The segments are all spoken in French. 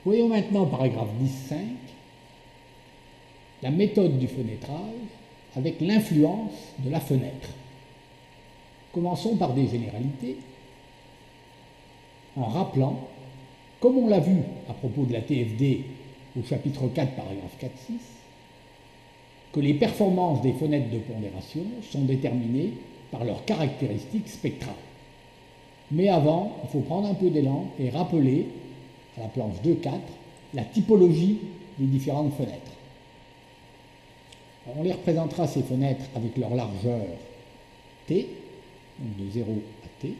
Voyons maintenant, paragraphe 10.5, la méthode du fenêtrage avec l'influence de la fenêtre. Commençons par des généralités, en rappelant, comme on l'a vu à propos de la TFD au chapitre 4, paragraphe 4.6, que les performances des fenêtres de pondération sont déterminées par leurs caractéristiques spectrales. Mais avant, il faut prendre un peu d'élan et rappeler, à la planche 2.4, la typologie des différentes fenêtres. Alors, on les représentera, ces fenêtres, avec leur largeur T, donc de 0 à T,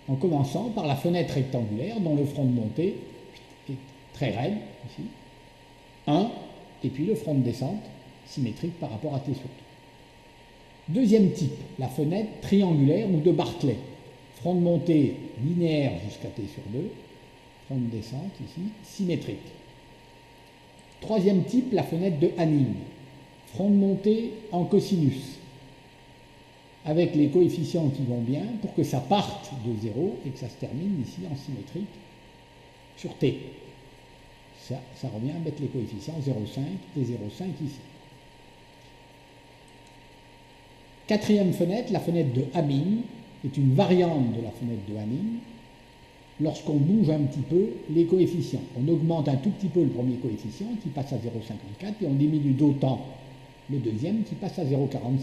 en commençant par la fenêtre rectangulaire dont le front de montée est très raide, ici, 1, et puis le front de descente symétrique par rapport à T sur T. Deuxième type, la fenêtre triangulaire ou de Barclay. Front de montée linéaire jusqu'à T sur 2, front de descente ici, symétrique. Troisième type, la fenêtre de Hanning. Front de montée en cosinus, avec les coefficients qui vont bien pour que ça parte de 0 et que ça se termine ici en symétrique sur T. Ça revient à mettre les coefficients 0,5 et 0,5 ici. Quatrième fenêtre, la fenêtre de Hamming, est une variante de la fenêtre de Hanning. Lorsqu'on bouge un petit peu les coefficients, on augmente un tout petit peu le premier coefficient qui passe à 0,54 et on diminue d'autant le deuxième qui passe à 0,46.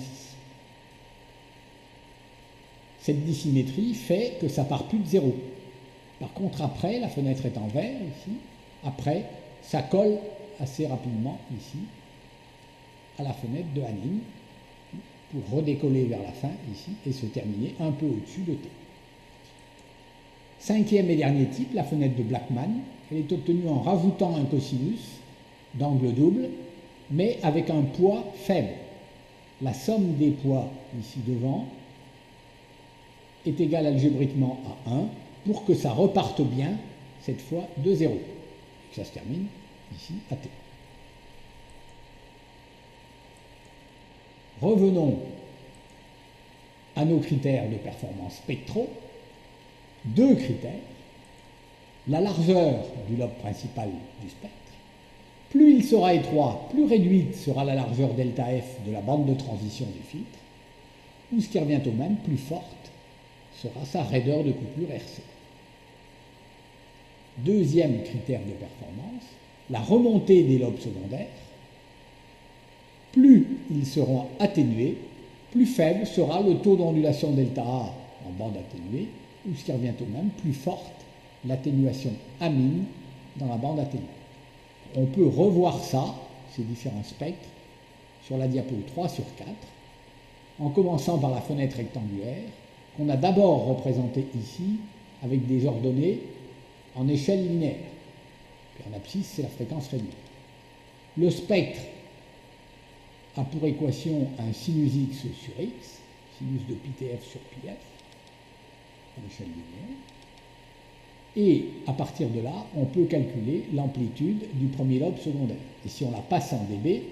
Cette dissymétrie fait que ça part plus de 0. Par contre, après, la fenêtre est en vert ici, après, ça colle assez rapidement ici à la fenêtre de Hanning pour redécoller vers la fin ici et se terminer un peu au-dessus de T. Cinquième et dernier type, la fenêtre de Blackman. Elle est obtenue en rajoutant un cosinus d'angle double, mais avec un poids faible. La somme des poids ici devant est égale algébriquement à 1 pour que ça reparte bien, cette fois de 0. Et que ça se termine ici à T. Revenons à nos critères de performance spectraux. Deux critères. La largeur du lobe principal du spectre. Plus il sera étroit, plus réduite sera la largeur delta F de la bande de transition du filtre, ou ce qui revient au même, plus forte sera sa raideur de coupure RC. Deuxième critère de performance, la remontée des lobes secondaires. Plus ils seront atténués, plus faible sera le taux d'ondulation delta A en bande atténuée, ou ce qui revient au même, plus forte l'atténuation amine dans la bande atténuée. On peut revoir ça, ces différents spectres, sur la diapo 3 sur 4, en commençant par la fenêtre rectangulaire, qu'on a d'abord représentée ici avec des ordonnées en échelle linéaire. Puis en abscisse, c'est la fréquence réduite. Le spectre a pour équation un sinus x sur x, sinus de πtf sur πf, en échelle linéaire. Et à partir de là, on peut calculer l'amplitude du premier lobe secondaire. Et si on la passe en dB,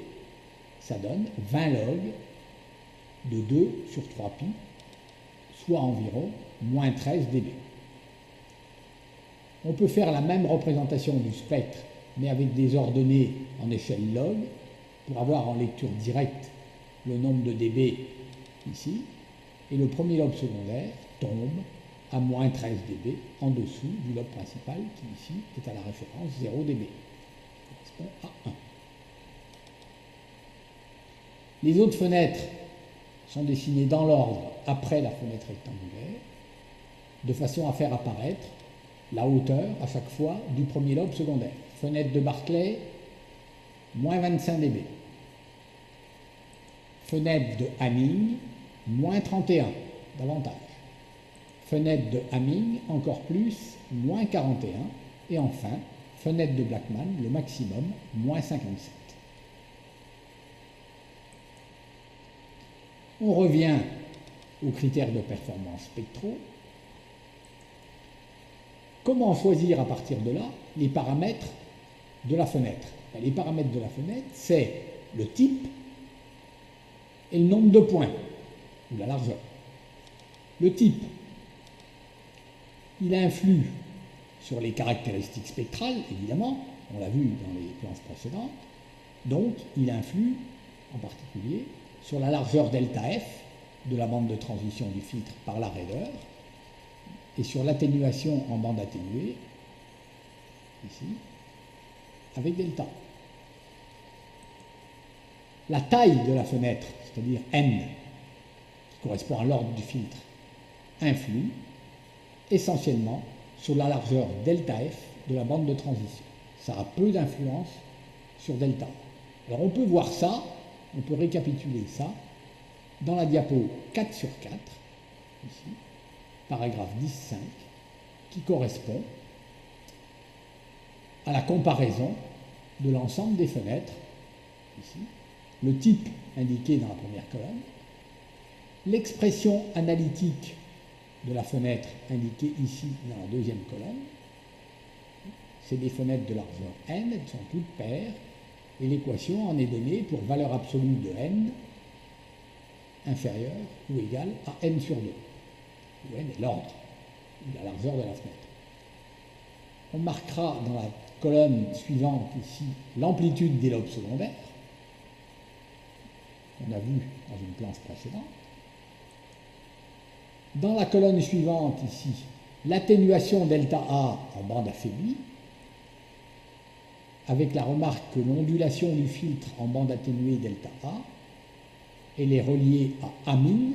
ça donne 20 log de 2 sur 3π, soit environ moins 13 dB. On peut faire la même représentation du spectre, mais avec des ordonnées en échelle log, pour avoir en lecture directe le nombre de dB ici, et le premier lobe secondaire tombe à moins 13 dB en dessous du lobe principal qui ici est à la référence 0 dB, qui correspond à 1. Les autres fenêtres sont dessinées dans l'ordre après la fenêtre rectangulaire, de façon à faire apparaître la hauteur à chaque fois du premier lobe secondaire. Fenêtre de Barclay, moins 25 dB. Fenêtre de Hamming, moins 31, davantage. Fenêtre de Hamming, encore plus, moins 41. Et enfin, fenêtre de Blackman, le maximum, moins 57. On revient aux critères de performance spectraux. Comment choisir à partir de là les paramètres de la fenêtre? Les paramètres de la fenêtre, c'est le type et le nombre de points, ou la largeur. Le type, il influe sur les caractéristiques spectrales, évidemment, on l'a vu dans les planches précédentes. Donc, il influe en particulier sur la largeur delta F de la bande de transition du filtre par la raideur et sur l'atténuation en bande atténuée, ici, avec delta. La taille de la fenêtre, c'est-à-dire n, qui correspond à l'ordre du filtre, influe essentiellement sur la largeur delta F de la bande de transition. Ça a peu d'influence sur delta. Alors on peut voir ça, on peut récapituler ça dans la diapo 4 sur 4, ici, paragraphe 10.5, qui correspond à la comparaison de l'ensemble des fenêtres, ici, le type indiqué dans la première colonne, l'expression analytique de la fenêtre indiquée ici dans la deuxième colonne. C'est des fenêtres de largeur n, elles sont toutes paires, et l'équation en est donnée pour valeur absolue de n inférieure ou égale à n sur 2, où n est l'ordre, ou la largeur de la fenêtre. On marquera dans la colonne suivante ici l'amplitude des lobes secondaires, qu'on a vu dans une planche précédente. Dans la colonne suivante ici, l'atténuation delta A en bande affaiblie, avec la remarque que l'ondulation du filtre en bande atténuée delta A, elle est reliée à A min,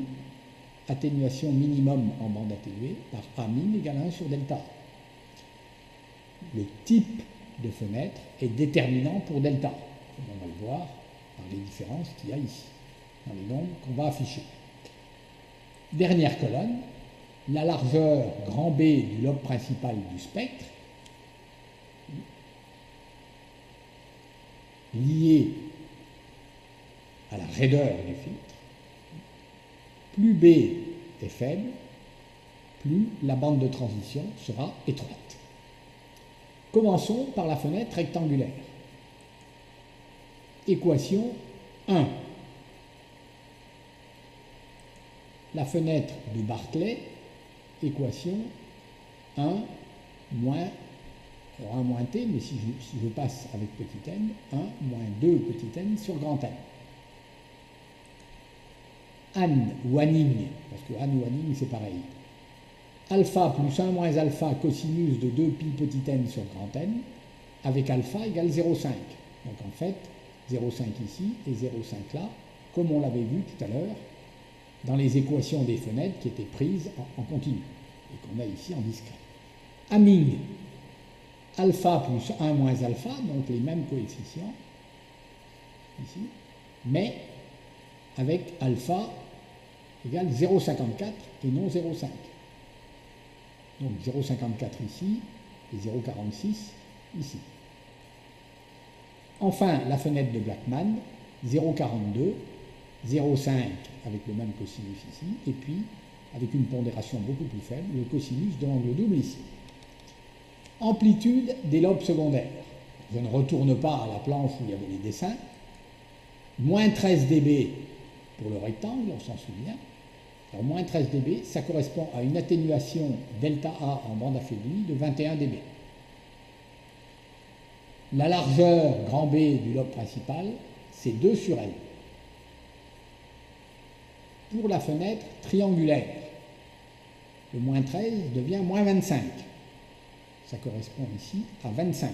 atténuation minimum en bande atténuée, par A min égale 1 sur delta A. Le type de fenêtre est déterminant pour delta A. On va le voir par les différences qu'il y a ici, dans les nombres qu'on va afficher. Dernière colonne, la largeur grand B du lobe principal du spectre, liée à la raideur du filtre. Plus B est faible, plus la bande de transition sera étroite. Commençons par la fenêtre rectangulaire. Équation 1. La fenêtre de Barclay, équation 1 moins, alors 1 moins t, mais si je passe avec petit n, 1 moins 2 petit n sur grand N. An ou Anning, parce que An ou Anning c'est pareil. Alpha plus 1 moins alpha cosinus de 2 pi petit n sur grand N, avec alpha égale 0,5. Donc en fait, 0,5 ici et 0,5 là, comme on l'avait vu tout à l'heure, dans les équations des fenêtres qui étaient prises en continu et qu'on a ici en discret. Hamming, alpha plus 1 moins alpha, donc les mêmes coefficients, ici, mais avec alpha égale 0,54 et non 0,5. Donc 0,54 ici et 0,46 ici. Enfin, la fenêtre de Blackman, 0,42, 0,5 avec le même cosinus ici, et puis avec une pondération beaucoup plus faible, le cosinus de l'angle double ici. Amplitude des lobes secondaires. Je ne retourne pas à la planche où il y avait les dessins. Moins 13 dB pour le rectangle, on s'en souvient. Alors moins 13 dB, ça correspond à une atténuation delta A en bande affaiblie de 21 dB. La largeur grand B du lobe principal, c'est 2 sur L. Pour la fenêtre triangulaire, le moins 13 devient moins 25. Ça correspond ici à 25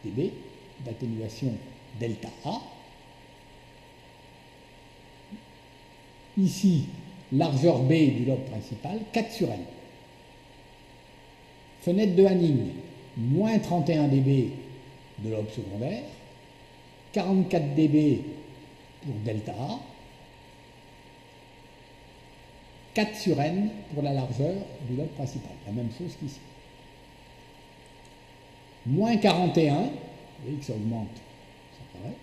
dB d'atténuation delta A. Ici, largeur B du lobe principal, 4 sur L. Fenêtre de Hanning, moins 31 dB de lobe secondaire, 44 dB pour delta A, 4 sur N pour la largeur du lobe principal, la même chose qu'ici. Moins 41, vous voyez que ça augmente, ça paraît.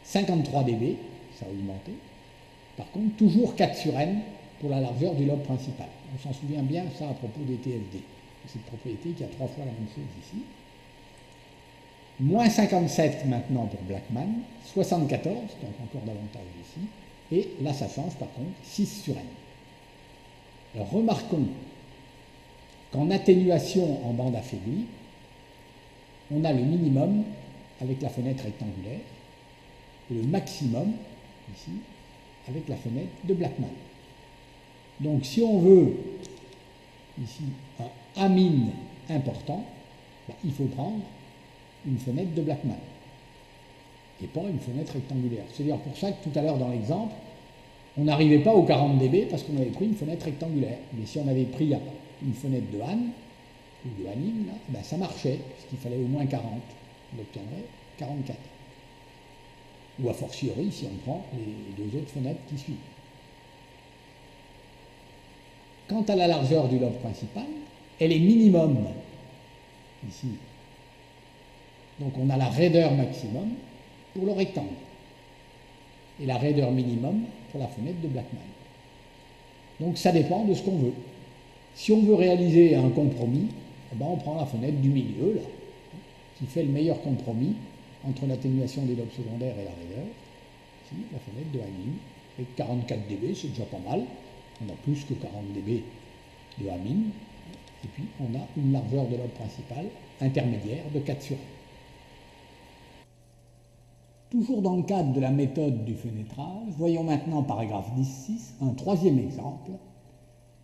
53 dB, ça a augmenté. Par contre, toujours 4 sur N pour la largeur du lobe principal. On s'en souvient bien, ça, à propos des TFD. Cette propriété qui a 3 fois la même chose ici. Moins 57 maintenant pour Blackman, 74, donc encore davantage ici. Et là, ça change par contre, 6 sur N. Alors remarquons qu'en atténuation en bande affaiblie, on a le minimum avec la fenêtre rectangulaire et le maximum, ici, avec la fenêtre de Blackman. Donc si on veut, ici, un A- important, il faut prendre une fenêtre de Blackman et pas une fenêtre rectangulaire. C'est-à-dire pour ça que tout à l'heure dans l'exemple, on n'arrivait pas au 40 dB parce qu'on avait pris une fenêtre rectangulaire. Mais si on avait pris une fenêtre de Han, ou de Hanin, là, ça marchait, parce qu'il fallait au moins 40. On obtiendrait 44. Ou a fortiori si on prend les deux autres fenêtres qui suivent. Quant à la largeur du lobe principal, elle est minimum ici. Donc on a la raideur maximum pour le rectangle et la raideur minimum pour la fenêtre de Blackman. Donc ça dépend de ce qu'on veut. Si on veut réaliser un compromis, on prend la fenêtre du milieu, là, qui fait le meilleur compromis entre l'atténuation des lobes secondaires et la raideur. Ici, la fenêtre de Hanin, avec 44 dB, c'est déjà pas mal. On a plus que 40 dB de Hanin. Et puis, on a une largeur de lobe principal intermédiaire de 4 sur 1. Toujours dans le cadre de la méthode du fenêtrage, voyons maintenant, paragraphe 10.6, un troisième exemple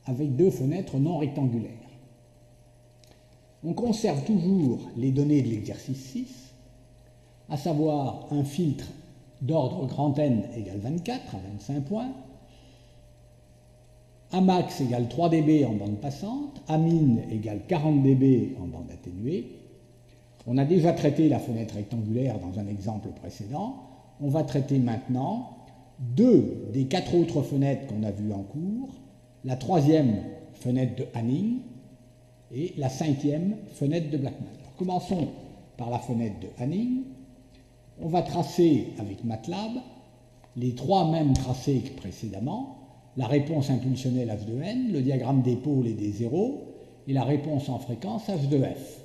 avec deux fenêtres non rectangulaires. On conserve toujours les données de l'exercice 6, à savoir un filtre d'ordre grand N égale 24 à 25 points, Amax égale 3 dB en bande passante, Amin égale 40 dB en bande atténuée. On a déjà traité la fenêtre rectangulaire dans un exemple précédent. On va traiter maintenant deux des quatre autres fenêtres qu'on a vues en cours, la troisième fenêtre de Hanning et la cinquième fenêtre de Blackman. Alors, commençons par la fenêtre de Hanning. On va tracer avec MATLAB les trois mêmes tracés que précédemment, la réponse impulsionnelle H de N, le diagramme des pôles et des zéros, et la réponse en fréquence H de F.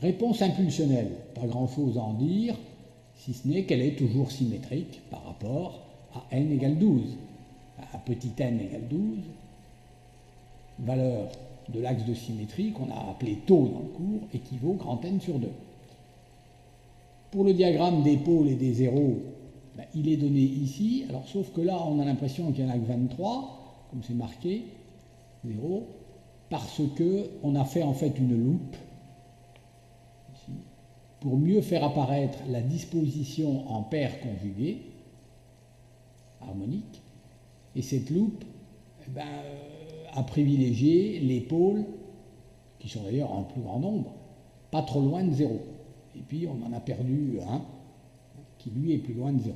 Réponse impulsionnelle, pas grand-chose à en dire, si ce n'est qu'elle est toujours symétrique par rapport à n égale 12. À petit n égale 12, valeur de l'axe de symétrie qu'on a appelé taux dans le cours, équivaut grand N sur 2. Pour le diagramme des pôles et des zéros, il est donné ici, alors sauf que là on a l'impression qu'il n'y en a que 23, comme c'est marqué, 0, parce qu'on a fait en fait une loupe, ici, pour mieux faire apparaître la disposition en paire conjuguée, harmonique, et cette loupe a privilégié les pôles, qui sont d'ailleurs en plus grand nombre, pas trop loin de 0. Et puis on en a perdu un, qui lui est plus loin de 0.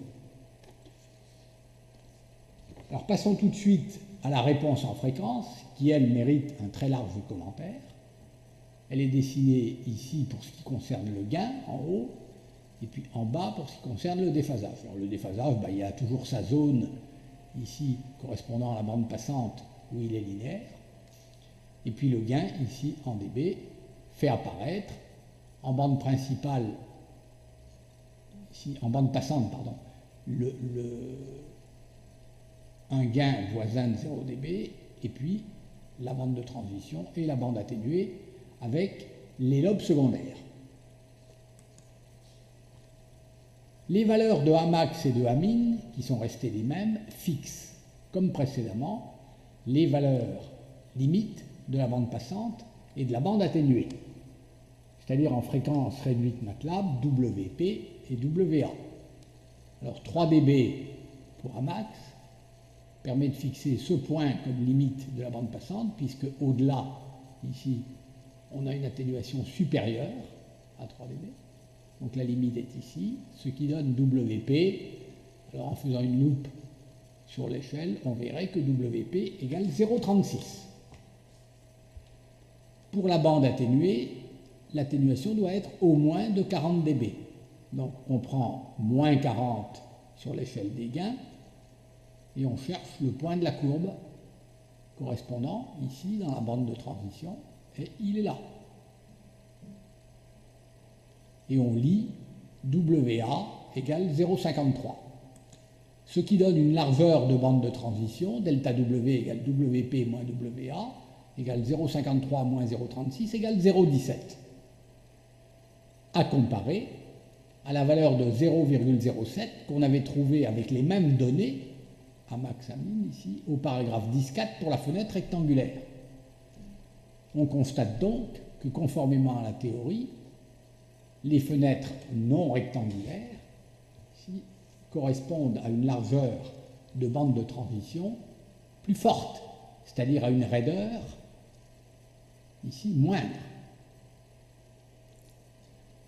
Alors passons tout de suite à la réponse en fréquence, qui elle mérite un très large commentaire. Elle est dessinée ici pour ce qui concerne le gain, en haut, et puis en bas pour ce qui concerne le déphasage. Alors le déphasage, il y a toujours sa zone, ici, correspondant à la bande passante, où il est linéaire. Et puis le gain, ici, en dB, fait apparaître, en bande principale, ici, en bande passante, pardon, un gain voisin de 0 dB, et puis la bande de transition et la bande atténuée avec les lobes secondaires. Les valeurs de Amax et de Amin, qui sont restées les mêmes, fixent, comme précédemment, les valeurs limites de la bande passante et de la bande atténuée, c'est-à-dire en fréquence réduite MATLAB, WP et WA. Alors 3 dB pour Amax permet de fixer ce point comme limite de la bande passante, puisque au-delà, ici, on a une atténuation supérieure à 3 dB. Donc la limite est ici, ce qui donne WP. Alors en faisant une loupe sur l'échelle, on verrait que WP égale 0,36. Pour la bande atténuée, l'atténuation doit être au moins de 40 dB. Donc on prend moins 40 sur l'échelle des gains et on cherche le point de la courbe correspondant ici dans la bande de transition et il est là. Et on lit WA égale 0,53. Ce qui donne une largeur de bande de transition, delta W égale WP moins WA, égale 0,53 moins 0,36 égale 0,17. À comparer à la valeur de 0,07 qu'on avait trouvée avec les mêmes données, à max à min ici, au paragraphe 10.4 pour la fenêtre rectangulaire. On constate donc que conformément à la théorie, les fenêtres non rectangulaires ici, correspondent à une largeur de bande de transition plus forte, c'est-à-dire à une raideur ici moindre.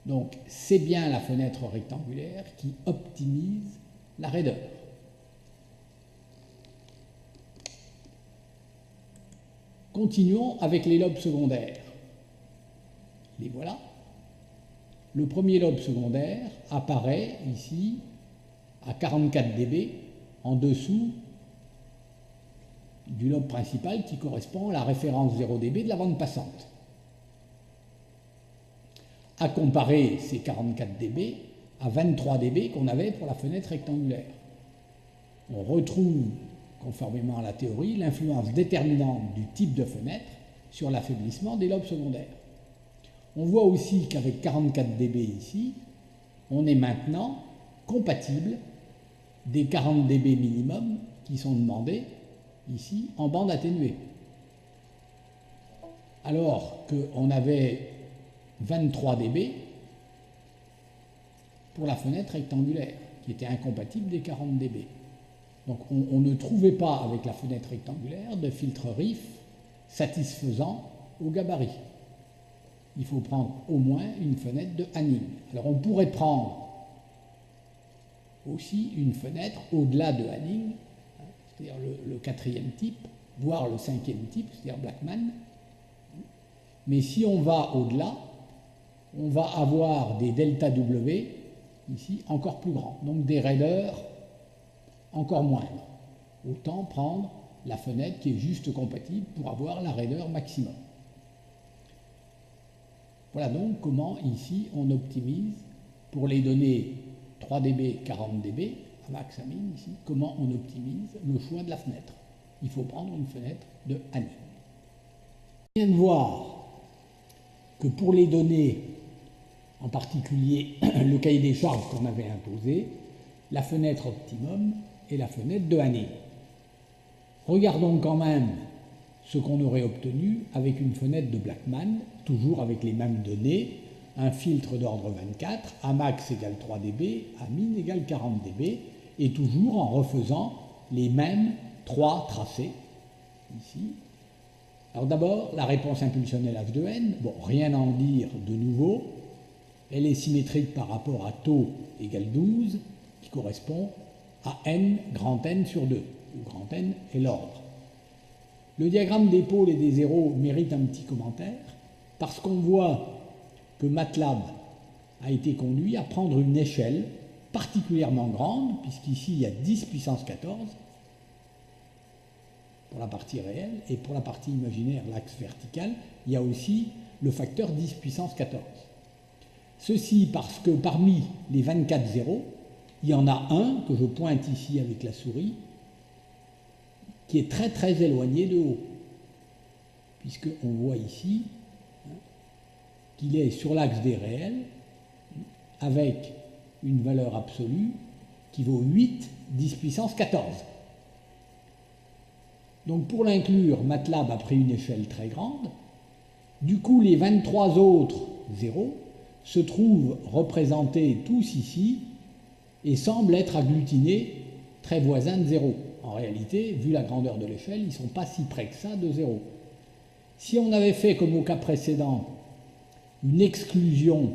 Donc c'est bien la fenêtre rectangulaire qui optimise la raideur. Continuons avec les lobes secondaires. Les voilà. Le premier lobe secondaire apparaît ici à 44 dB en dessous du lobe principal qui correspond à la référence 0 dB de la bande passante. À comparer ces 44 dB à 23 dB qu'on avait pour la fenêtre rectangulaire. On retrouve, conformément à la théorie, l'influence déterminante du type de fenêtre sur l'affaiblissement des lobes secondaires. On voit aussi qu'avec 44 dB ici, on est maintenant compatible des 40 dB minimum qui sont demandés ici en bande atténuée. Alors qu'on avait 23 dB pour la fenêtre rectangulaire, qui était incompatible des 40 dB. Donc on ne trouvait pas avec la fenêtre rectangulaire de filtre RIF satisfaisant au gabarit. Il faut prendre au moins une fenêtre de Hanning. Alors on pourrait prendre aussi une fenêtre au-delà de Hanning, c'est-à-dire le quatrième type, voire le cinquième type, c'est-à-dire Blackman. Mais si on va au-delà, on va avoir des delta W ici encore plus grands, donc des raideurs encore moindres. Autant prendre la fenêtre qui est juste compatible pour avoir la raideur maximum. Voilà donc comment ici on optimise pour les données 3 dB, 40 dB, à max à min ici, comment on optimise le choix de la fenêtre. Il faut prendre une fenêtre de Hanning. On vient de voir que pour les données, en particulier le cahier des charges qu'on avait imposé, la fenêtre optimum est la fenêtre de Hanning. Regardons quand même ce qu'on aurait obtenu avec une fenêtre de Blackman, toujours avec les mêmes données, un filtre d'ordre 24, A max égale 3 dB, A min égale 40 dB, et toujours en refaisant les mêmes 3 tracés, ici. Alors d'abord, la réponse impulsionnelle H de n, bon, rien à en dire de nouveau, elle est symétrique par rapport à taux égale 12, qui correspond à n, grand N sur 2, où grand N est l'ordre. Le diagramme des pôles et des zéros mérite un petit commentaire, parce qu'on voit que MATLAB a été conduit à prendre une échelle particulièrement grande, puisqu'ici il y a 10 puissance 14 pour la partie réelle, et pour la partie imaginaire, l'axe vertical, il y a aussi le facteur 10 puissance 14. Ceci parce que parmi les 24 zéros, il y en a un que je pointe ici avec la souris, qui est très très éloigné de haut, puisqu'on voit ici qu'il est sur l'axe des réels, avec une valeur absolue qui vaut 8 10 puissance 14. Donc pour l'inclure, MATLAB a pris une échelle très grande. Du coup, les 23 autres zéros se trouvent représentés tous ici et semblent être agglutinés très voisins de 0. En réalité, vu la grandeur de l'échelle, ils ne sont pas si près que ça de 0. Si on avait fait, comme au cas précédent, une exclusion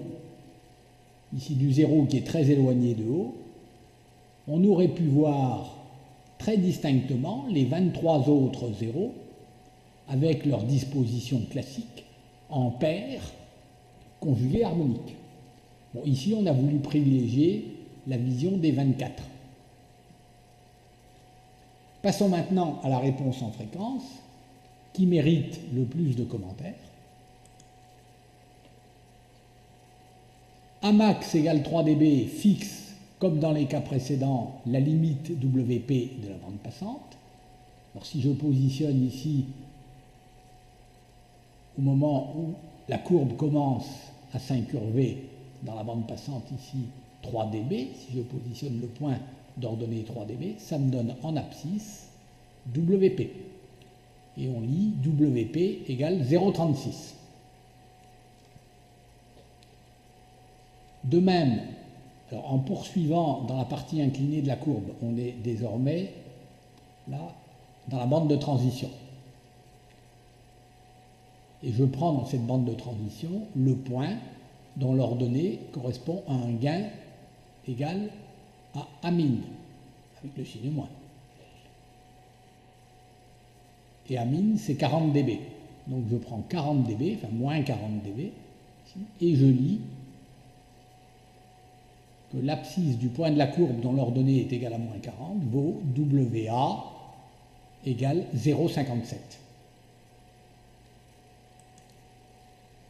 ici du 0 qui est très éloigné de haut, on aurait pu voir très distinctement les 23 autres zéros avec leur disposition classique en paire conjuguée harmonique. Bon, ici, on a voulu privilégier la vision des 24. Passons maintenant à la réponse en fréquence, qui mérite le plus de commentaires. A max égale 3 dB fixe, comme dans les cas précédents, la limite WP de la bande passante. Alors si je positionne ici au moment où la courbe commence à s'incurver dans la bande passante ici 3 dB, si je positionne le point d'ordonnée 3 dB, ça me donne en abscisse WP. Et on lit WP égale 0,36. De même, alors en poursuivant dans la partie inclinée de la courbe, on est désormais là dans la bande de transition. Et je prends dans cette bande de transition le point dont l'ordonnée correspond à un gain égal à Amin, avec le signe moins. Et Amin, c'est 40 dB. Donc je prends 40 dB, enfin moins 40 dB, ici, et je lis que l'abscisse du point de la courbe dont l'ordonnée est égale à moins 40 vaut WA égale 0,57.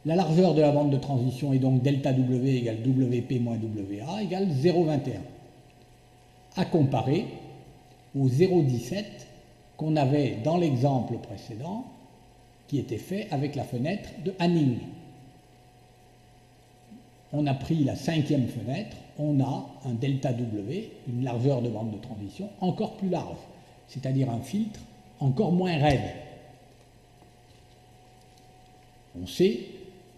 La largeur de la bande de transition est donc delta W égale WP moins WA égale 0,21. À comparer au 0,17 qu'on avait dans l'exemple précédent qui était fait avec la fenêtre de Hanning. On a pris la 5e fenêtre, on a un delta W, une largeur de bande de transition encore plus large, c'est-à-dire un filtre encore moins raide. On sait,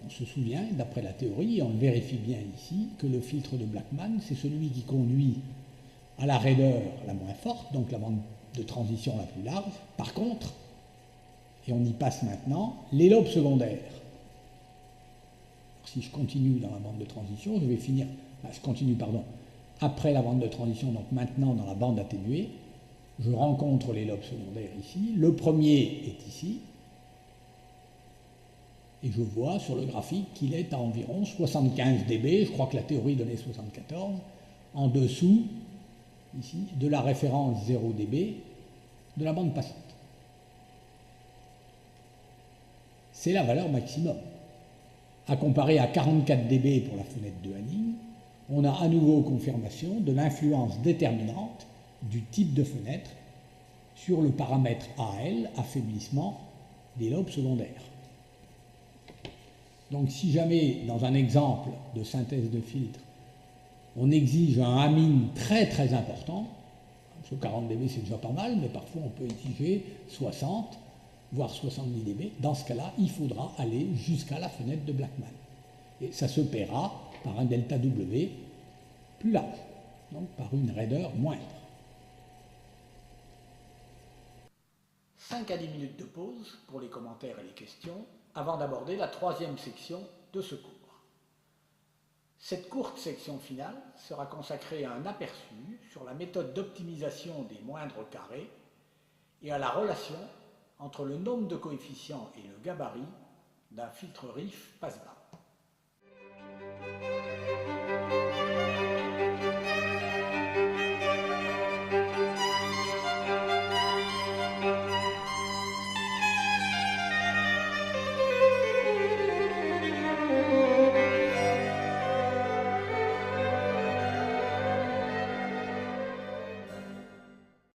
on se souvient, d'après la théorie, et on le vérifie bien ici, que le filtre de Blackman, c'est celui qui conduit à la raideur la moins forte, donc la bande de transition la plus large. Par contre, et on y passe maintenant, les lobes secondaires. Si je continue dans la bande de transition, je vais finir, je continue, pardon, après la bande de transition, donc maintenant dans la bande atténuée, je rencontre les lobes secondaires ici. Le premier est ici, et je vois sur le graphique qu'il est à environ 75 dB, je crois que la théorie donnait 74, en dessous, ici, de la référence 0 dB de la bande passante. C'est la valeur maximum. À comparer à 44 dB pour la fenêtre de Hanning, on a à nouveau confirmation de l'influence déterminante du type de fenêtre sur le paramètre AL, affaiblissement des lobes secondaires. Donc si jamais, dans un exemple de synthèse de filtre, on exige un Amin très très important, parce que 40 dB c'est déjà pas mal, mais parfois on peut exiger 60, voire 70 dB. Dans ce cas-là, il faudra aller jusqu'à la fenêtre de Blackman. Et ça se paiera par un delta W plus large, donc par une raideur moindre. 5 à 10 minutes de pause pour les commentaires et les questions avant d'aborder la 3e section de ce cours. Cette courte section finale sera consacrée à un aperçu sur la méthode d'optimisation des moindres carrés et à la relation entre le nombre de coefficients et le gabarit d'un filtre RIF passe-bas.